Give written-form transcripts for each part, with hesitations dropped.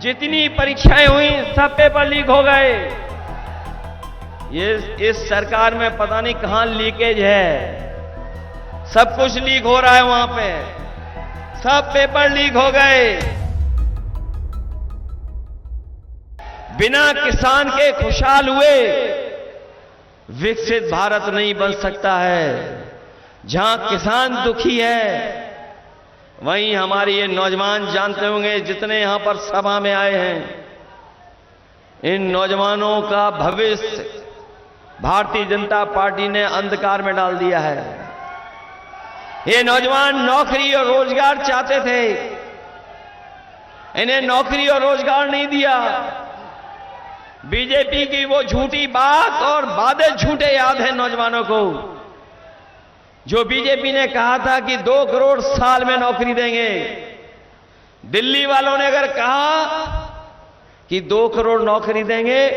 जितनी परीक्षाएं हुई सब पेपर लीक हो गए। ये इस सरकार में पता नहीं कहां लीकेज है, सब कुछ लीक हो रहा है वहां पे, सब पेपर लीक हो गए। बिना किसान के खुशहाल हुए विकसित भारत नहीं बन सकता है। जहां किसान दुखी है वहीं हमारे ये नौजवान जानते होंगे जितने यहां पर सभा में आए हैं, इन नौजवानों का भविष्य भारतीय जनता पार्टी ने अंधकार में डाल दिया है। ये नौजवान नौकरी और रोजगार चाहते थे, इन्हें नौकरी और रोजगार नहीं दिया। बीजेपी की वो झूठी बात और वादे झूठे याद है नौजवानों को, जो बीजेपी ने कहा था कि 2 करोड़ साल में नौकरी देंगे। दिल्ली वालों ने अगर कहा कि 2 करोड़ नौकरी देंगे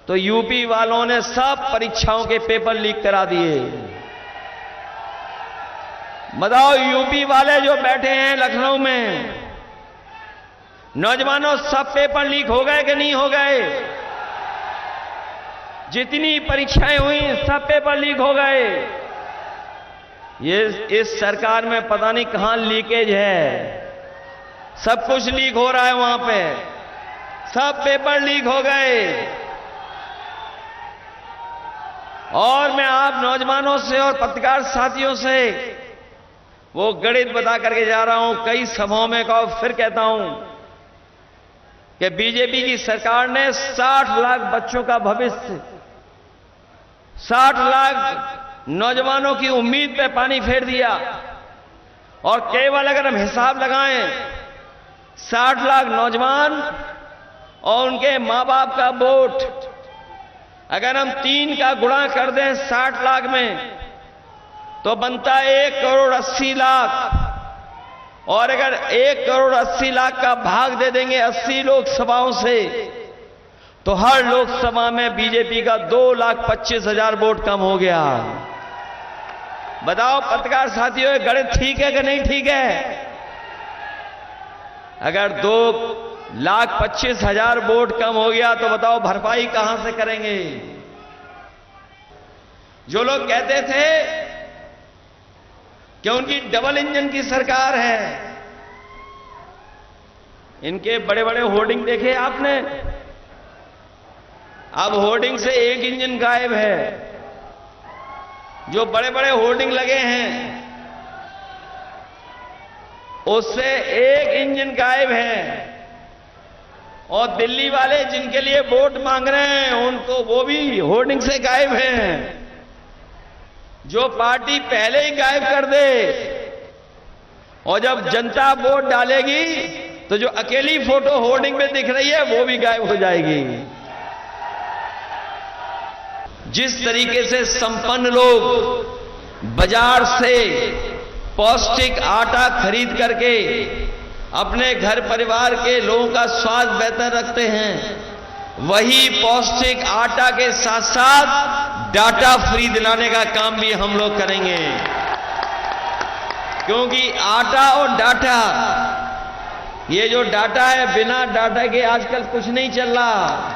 तो यूपी वालों ने सब परीक्षाओं के पेपर लीक करा दिए। बताओ, यूपी वाले जो बैठे हैं लखनऊ में, नौजवानों सब पेपर लीक हो गए कि नहीं हो गए? जितनी परीक्षाएं हुई सब पेपर लीक हो गए। ये इस सरकार में पता नहीं कहां लीकेज है, सब कुछ लीक हो रहा है वहां पे, सब पेपर लीक हो गए। और मैं आप नौजवानों से और पत्रकार साथियों से वो गणित बता करके जा रहा हूं, कई सभाओं में कहा, फिर कहता हूं कि बीजेपी की सरकार ने 60 लाख बच्चों का भविष्य, 60 लाख नौजवानों की उम्मीद पे पानी फेर दिया। और केवल अगर हम हिसाब लगाएं, 60 लाख नौजवान और उनके मां बाप का वोट अगर हम 3 का गुणा कर दें 60 लाख में तो बनता है 1 करोड़ 80 लाख। और अगर 1 करोड़ 80 लाख का भाग दे देंगे 80 लोकसभाओं से तो हर लोकसभा में बीजेपी का 2,25,000 वोट कम हो गया। बताओ पत्रकार साथियों, ये गणित ठीक है कि नहीं ठीक है? अगर 2,25,000 वोट कम हो गया तो बताओ भरपाई कहां से करेंगे? जो लोग कहते थे कि उनकी डबल इंजन की सरकार है, इनके बड़े बड़े होर्डिंग देखे आपने? अब होर्डिंग से एक इंजन गायब है। जो बड़े बड़े होर्डिंग लगे हैं उससे एक इंजन गायब है। और दिल्ली वाले जिनके लिए वोट मांग रहे हैं उनको वो भी होर्डिंग से गायब हैं। जो पार्टी पहले ही गायब कर दे और जब जनता वोट डालेगी तो जो अकेली फोटो होर्डिंग में दिख रही है वो भी गायब हो जाएगी। जिस तरीके से संपन्न लोग बाजार से पौष्टिक आटा खरीद करके अपने घर परिवार के लोगों का स्वास्थ्य बेहतर रखते हैं, वही पौष्टिक आटा के साथ साथ डाटा फ्री दिलाने का काम भी हम लोग करेंगे। क्योंकि आटा और डाटा, ये जो डाटा है, बिना डाटा के आजकल कुछ नहीं चल रहा।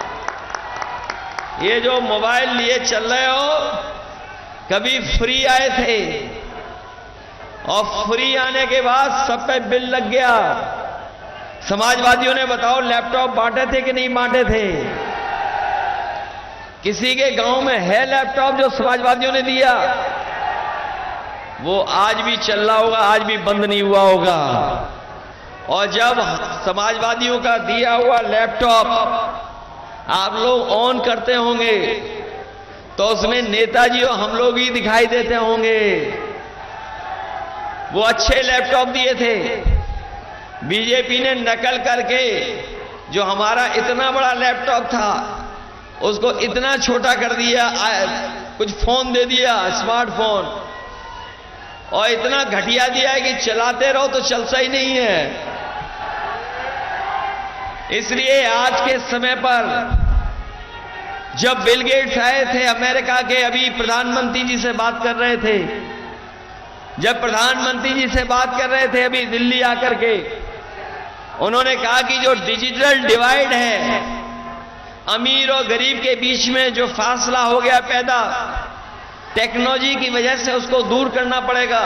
ये जो मोबाइल लिए चल रहे हो, कभी फ्री आए थे और फ्री आने के बाद सब पे बिल लग गया। समाजवादियों ने बताओ लैपटॉप बांटे थे कि नहीं बांटे थे? किसी के गांव में है लैपटॉप जो समाजवादियों ने दिया? वो आज भी चल रहा होगा, आज भी बंद नहीं हुआ होगा। और जब समाजवादियों का दिया हुआ लैपटॉप आप लोग ऑन करते होंगे तो उसमें नेताजी और हम लोग ही दिखाई देते होंगे। वो अच्छे लैपटॉप दिए थे, बीजेपी ने नकल करके जो हमारा इतना बड़ा लैपटॉप था उसको इतना छोटा कर दिया, कुछ फोन दे दिया, स्मार्टफोन, और इतना घटिया दिया है कि चलाते रहो तो चलता ही नहीं है। इसलिए आज के समय पर जब बिल गेट्स आए थे अमेरिका के, अभी प्रधानमंत्री जी से बात कर रहे थे, जब प्रधानमंत्री जी से बात कर रहे थे अभी दिल्ली आकर के, उन्होंने कहा कि जो डिजिटल डिवाइड है, अमीर और गरीब के बीच में जो फासला हो गया पैदा टेक्नोलॉजी की वजह से, उसको दूर करना पड़ेगा।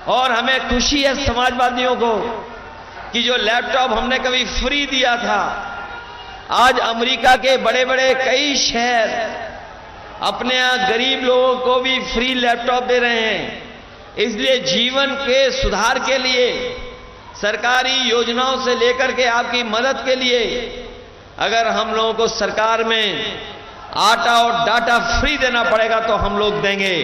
और हमें खुशी है समाजवादियों को कि जो लैपटॉप हमने कभी फ्री दिया था, आज अमेरिका के बड़े बड़े कई शहर अपने यहां गरीब लोगों को भी फ्री लैपटॉप दे रहे हैं। इसलिए जीवन के सुधार के लिए सरकारी योजनाओं से लेकर के आपकी मदद के लिए अगर हम लोगों को सरकार में आटा और डाटा फ्री देना पड़ेगा तो हम लोग देंगे।